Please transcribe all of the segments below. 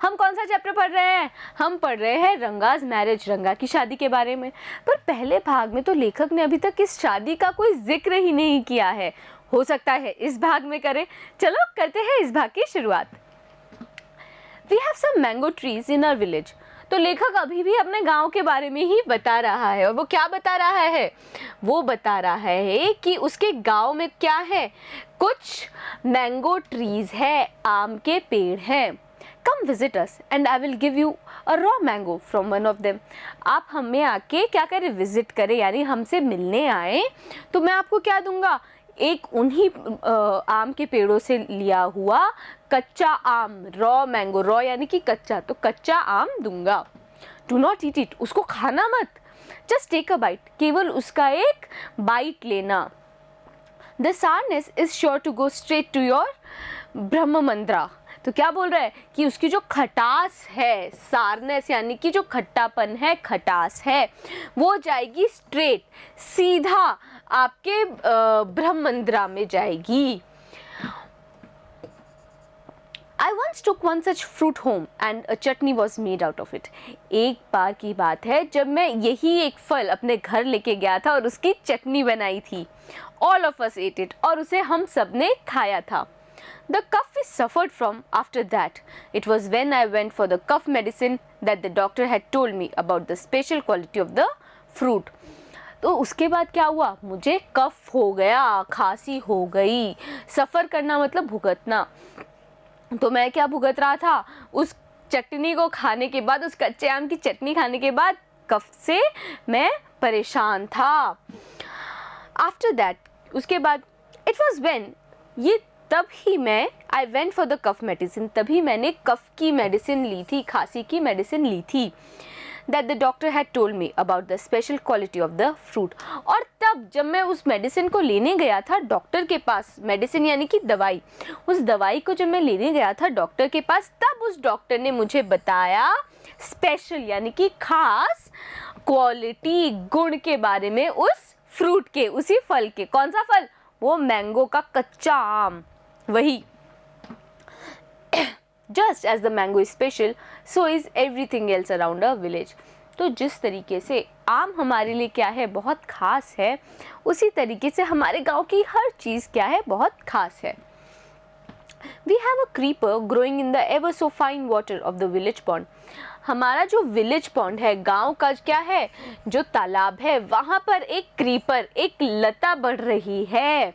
हम कौन सा चैप्टर पढ़ रहे हैं? हम पढ़ रहे हैं रंगा's मैरिज, रंगा की शादी के बारे में। पर पहले भाग में तो लेखक ने अभी तक इस शादी का कोई जिक्र ही नहीं किया है। हो सकता है इस भाग में करें। चलो करते हैं इस भाग की शुरुआत। We have some mango trees in our village। तो लेखक अभी भी अपने गांव के बारे में ही बता रहा है। और वो क्या बता रहा है? वो बता रहा है कि उसके गांव में क्या है, कुछ मैंगो ट्रीज है, आम के पेड़ हैं। Come visit us and I will give you a raw mango from one of them. आप हमें आके क्या करें? विजिट करें, यानी हमसे मिलने आए तो मैं आपको क्या दूंगा? एक उन्हीं आम के पेड़ों से लिया हुआ कच्चा आम, रॉ मैंगो, रॉ यानी कि कच्चा, तो कच्चा आम दूंगा। डू नॉट ईट इट, उसको खाना मत। जस्ट टेक अ बाइट, केवल उसका एक बाइट लेना। The sourness is sure to go straight to your brahmarandhra. तो क्या बोल रहा है कि उसकी जो खटास है, सारनेस यानी कि जो खट्टापन है, खटास है, वो जाएगी स्ट्रेट, सीधा आपके ब्रह्ममंद्रा में जाएगी। I once took one such fruit home and a chutney was made out of it। एक बार की बात है जब मैं यही एक फल अपने घर लेके गया था और उसकी चटनी बनाई थी। All of us ate it, और उसे हम सब ने खाया था। The cough we suffered from after that, it was when I went for the cough medicine that the doctor had told me about the special quality of the fruit। तो उसके बाद क्या हुआ? मुझे कफ हो गया, खांसी हो गई। सफ़र करना मतलब भुगतना। तो मैं क्या भुगत रहा था? उस चटनी को खाने के बाद, उस कच्चे आम की चटनी खाने के बाद कफ से मैं परेशान था। आफ्टर दैट, उसके बाद, इट वॉज वेन, ये तब ही मैं, I went for the cough medicine, तभी मैंने कफ की मेडिसिन ली थी, खांसी की मेडिसिन ली थी। that the doctor had told me about the special quality of the fruit। और तब जब मैं उस मेडिसिन को लेने गया था डॉक्टर के पास, मेडिसिन यानी कि दवाई, उस दवाई को जब मैं लेने गया था डॉक्टर के पास, तब उस डॉक्टर ने मुझे बताया स्पेशल यानी कि खास क्वालिटी, गुण के बारे में उस फ्रूट के, उसी फल के। कौन सा फल? वो मैंगो का कच्चा आम, वही। Just as the mango is special, so is everything else around our village। तो जिस तरीके से आम हमारे लिए क्या है? बहुत खास है, उसी तरीके से हमारे गांव की हर चीज़ क्या है? बहुत खास है। We have a creeper growing in the ever so fine water of the village pond। हमारा जो विलेज पॉन्ड है, गांव का क्या है, जो तालाब है, वहाँ पर एक क्रीपर, एक लता बढ़ रही है।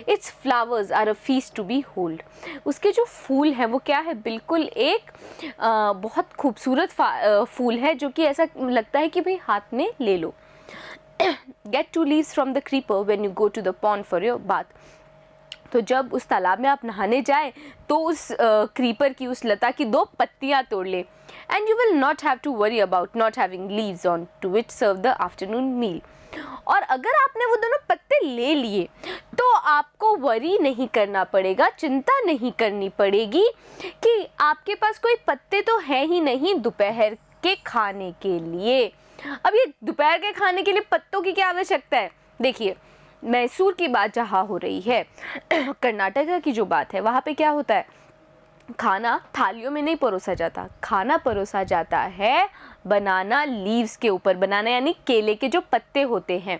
Its flowers are a feast to behold। उसके जो फूल हैं वो क्या है? बिल्कुल एक बहुत खूबसूरत फूल है, जो कि ऐसा लगता है कि भाई हाथ में ले लो। Get 2 leaves from the creeper when you go to the pond for your bath। तो जब उस तालाब में आप नहाने जाए तो उस क्रीपर की, उस लता की 2 पत्तियाँ तोड़ ले। And you will not have to worry about not having leaves on to which serve the afternoon meal। और अगर आपने वो दोनों पत्ते ले लिए तो आपको वरी नहीं करना पड़ेगा, चिंता नहीं करनी पड़ेगी कि आपके पास कोई पत्ते तो है ही नहीं दोपहर के खाने के लिए। अब ये दोपहर के खाने के लिए पत्तों की क्या आवश्यकता है? देखिए, मैसूर की बात जहाँ हो रही है, कर्नाटक की जो बात है, वहाँ पे क्या होता है? खाना थालियों में नहीं परोसा जाता, खाना परोसा जाता है बनाना लीव्स के ऊपर। बनाना यानी केले के जो पत्ते होते हैं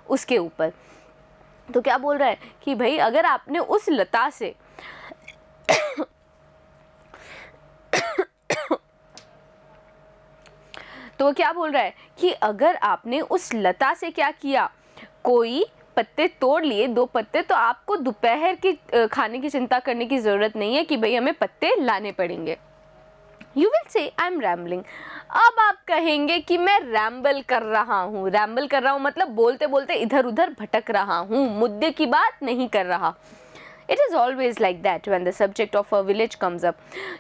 उसके ऊपर। तो क्या बोल रहा है कि भाई अगर आपने उस लता से तो क्या बोल रहा है कि अगर आपने उस लता से क्या किया, कोई पत्ते तोड़ लिए, 2 पत्ते, तो आपको दोपहर की खाने की चिंता करने की ज़रूरत नहीं है कि भाई हमें पत्ते लाने पड़ेंगे। You will say I am rambling। अब आप कहेंगे कि मैं रैम्बल कर रहा हूँ। रैम्बल कर रहा हूँ मतलब बोलते बोलते इधर उधर भटक रहा हूँ, मुद्दे की बात नहीं कर रहा। It is always like that when the subject of a village comes up।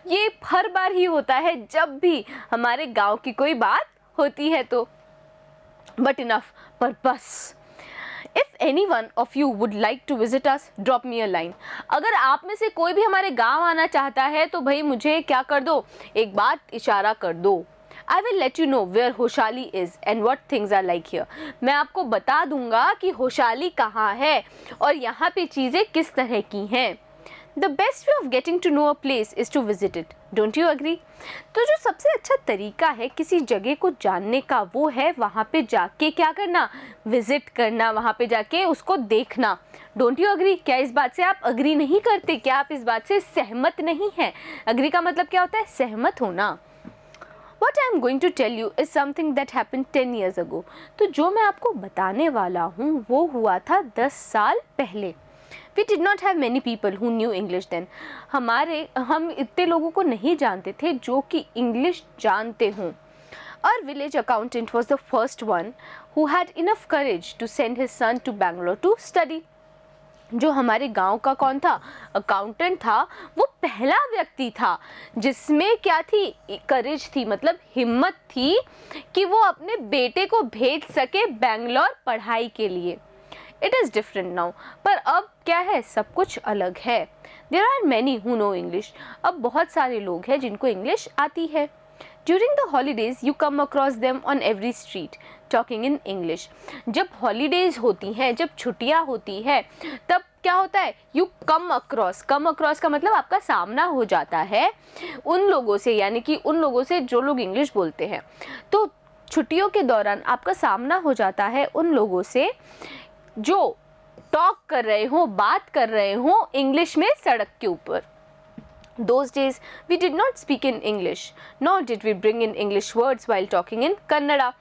ये हर बार ही होता है जब भी हमारे गाँव की कोई बात होती है तो। But enough, पर बस। If anyone of you would like to visit us, drop me a line। अगर आप में से कोई भी हमारे गांव आना चाहता है तो भाई मुझे क्या कर दो? एक बात इशारा कर दो। I will let you know where होशाली is and what things are like here। मैं आपको बता दूंगा कि होशाली कहाँ है और यहाँ पे चीज़ें किस तरह की हैं। The best way of getting to know a place is to visit it। Don't you agree? तो जो सबसे अच्छा तरीका है किसी जगह को जानने का वो है वहाँ पे जाके क्या करना, विजिट करना, वहाँ पे जाके उसको देखना। Don't you agree? क्या इस बात से आप अग्री नहीं करते? क्या आप इस बात से सहमत नहीं हैं? अग्री का मतलब क्या होता है? सहमत होना। What I am going to tell you is something that happened 10 years ago. तो जो मैं आपको बताने वाला हूँ वो हुआ था 10 साल पहले। We did not have many people who knew English then. हम इतने लोगों को नहीं जानते थे जो कि इंग्लिश जानते हों। Our village accountant was the first one who had enough courage to send his son to Bangalore to study. जो हमारे गांव का कौन था, अकाउंटेंट था, वो पहला व्यक्ति था जिसमें क्या थी, करेज थी, मतलब हिम्मत थी कि वो अपने बेटे को भेज सके बेंगलोर पढ़ाई के लिए। इट इज़ डिफरेंट नाउ, पर अब क्या है, सब कुछ अलग है। There are many who know English, अब बहुत सारे लोग हैं जिनको इंग्लिश आती है। During the holidays you come across them on every street talking in English. जब हॉलीडेज होती हैं, जब छुट्टियां होती है, तब क्या होता है, यू कम अक्रॉस का मतलब आपका सामना हो जाता है उन लोगों से, यानी कि उन लोगों से जो लोग इंग्लिश बोलते हैं। तो छुट्टियों के दौरान आपका सामना हो जाता है उन लोगों से जो टॉक कर रहे हो, बात कर रहे हो इंग्लिश में सड़क के ऊपर। Those days we did not speak in English, nor did we bring in English words while talking in Kannada.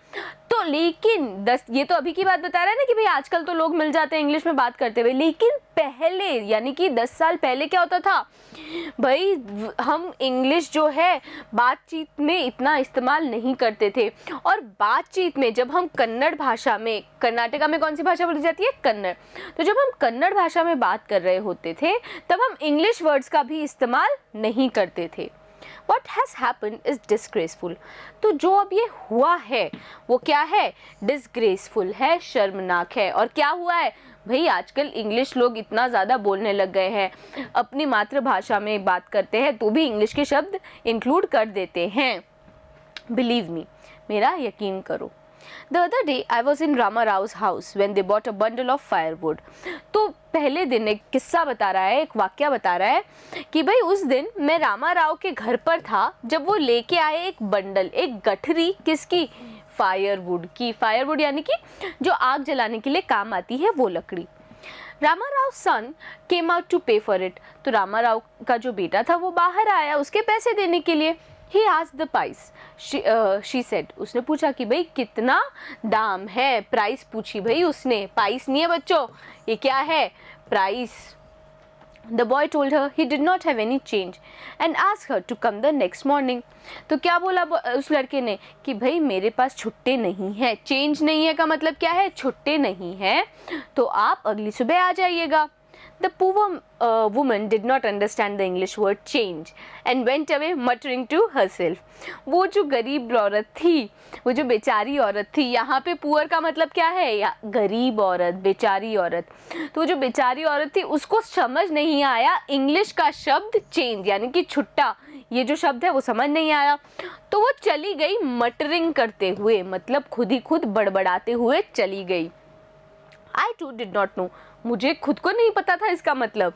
तो लेकिन ये तो अभी की बात बता रहा है ना कि भाई आजकल तो लोग मिल जाते हैं इंग्लिश में बात करते हुए, लेकिन पहले यानी कि 10 साल पहले क्या होता था भाई, हम इंग्लिश जो है बातचीत में इतना इस्तेमाल नहीं करते थे। और बातचीत में जब हम कन्नड़ भाषा में, कर्नाटका में कौन सी भाषा बोली जाती है, कन्नड़, तो जब हम कन्नड़ भाषा में बात कर रहे होते थे तब हम इंग्लिश वर्ड्स का भी इस्तेमाल नहीं करते थे। What has happened is disgraceful. तो जो अब ये हुआ है वो क्या है, डिसग्रेसफुल है, शर्मनाक है। और क्या हुआ है भाई, आजकल इंग्लिश लोग इतना ज़्यादा बोलने लग गए हैं, अपनी मातृभाषा में बात करते हैं तो भी इंग्लिश के शब्द इंक्लूड कर देते हैं। बिलीव मी, मेरा यकीन करो। The other day I was in Rama Rao's house when they bought a bundle of firewood. तो पहले दिन एक किस्सा बता रहा है, एक वाक्या बता रहा है कि भाई उस दिन मैं रामा राव के घर पर था जब वो लेके आए एक बंडल, एक गठरी, किसकी, फायरवुड की। फायरवुड यानी कि जो आग जलाने के लिए काम आती है वो लकड़ी। रामा राव सन केम आउट टू पे फॉर इट। तो रामा राव का जो बेटा था वो बाहर आया उसके पैसे देने के लिए। He asked the price. She said. उसने पूछा कि भाई कितना दाम है, प्राइस पूछी भाई उसने, प्राइस नहीं है बच्चों, ये क्या है, price. The boy told her he did not have any change and asked her to come the next morning. तो क्या बोला उस लड़के ने कि भाई मेरे पास छुट्टे नहीं है, चेंज नहीं है का मतलब क्या है, छुट्टे नहीं है, तो आप अगली सुबह आ जाइएगा। The poor woman did not understand the English word change and went away muttering to herself. वो जो गरीब औरत थी, वो जो बेचारी औरत थी, यहाँ पे पुअर का मतलब क्या है, या गरीब औरत, बेचारी औरत। तो जो बेचारी औरत थी उसको समझ नहीं आया इंग्लिश का शब्द चेंज यानी कि छुट्टा, ये जो शब्द है वो समझ नहीं आया। तो वो चली गई मटरिंग करते हुए, मतलब खुद ही खुद बड़बड़ाते हुए चली गई। I too did not know. मुझे खुद को नहीं पता था इसका मतलब।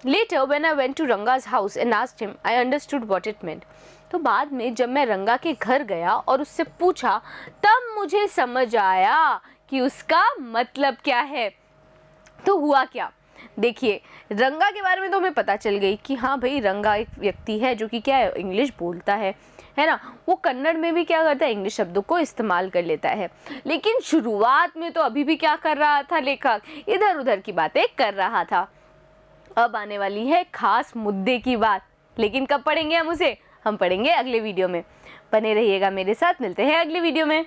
Later when I went to Ranga's house and asked him, I understood what it meant. तो बाद में जब मैं रंगा के घर गया और उससे पूछा तब मुझे समझ आया कि उसका मतलब क्या है। तो हुआ क्या, देखिए रंगा के बारे में तो हमें पता चल गई कि हाँ भाई रंगा एक व्यक्ति है जो कि क्या है, इंग्लिश बोलता है ना। वो कन्नड़ में भी क्या करता है, इंग्लिश शब्दों को इस्तेमाल कर लेता है। लेकिन शुरुआत में तो अभी भी क्या कर रहा था लेखक, इधर उधर की बातें कर रहा था। अब आने वाली है खास मुद्दे की बात, लेकिन कब पढ़ेंगे हम उसे, हम पढ़ेंगे अगले वीडियो में। बने रहिएगा मेरे साथ, मिलते हैं अगले वीडियो में।